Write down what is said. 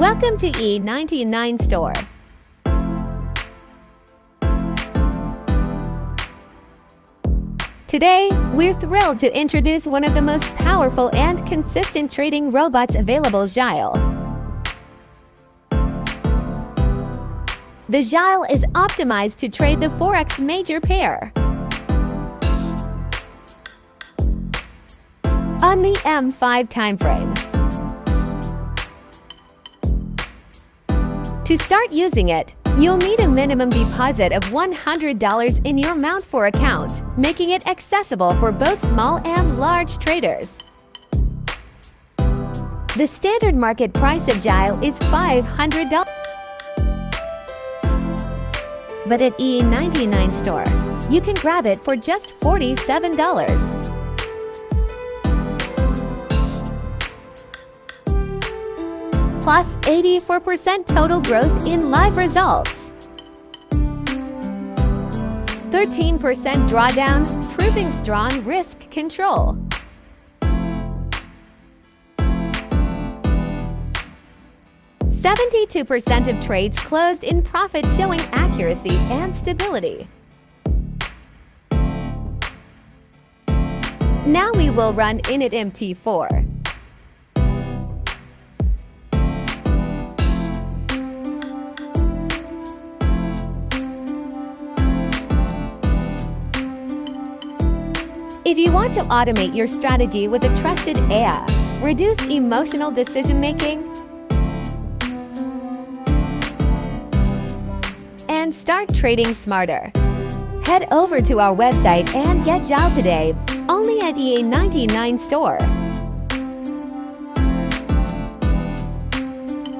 Welcome to E99 Store. Today, we're thrilled to introduce one of the most powerful and consistent trading robots available, ZHEIL. The ZHEIL is optimized to trade the Forex major pair on the M5 timeframe. To start using it, you'll need a minimum deposit of $100 in your Mount4 account, making it accessible for both small and large traders. The standard market price of ZHEIL is $500. But at E99 Store, you can grab it for just $47. Plus 84% total growth in live results. 13% drawdown, proving strong risk control. %72% of trades closed in profit, showing accuracy and stability. Now we will run init MT4. If you want to automate your strategy with a trusted AI, reduce emotional decision-making, and start trading smarter, head over to our website and get ZHEIL today, only at E99 Store.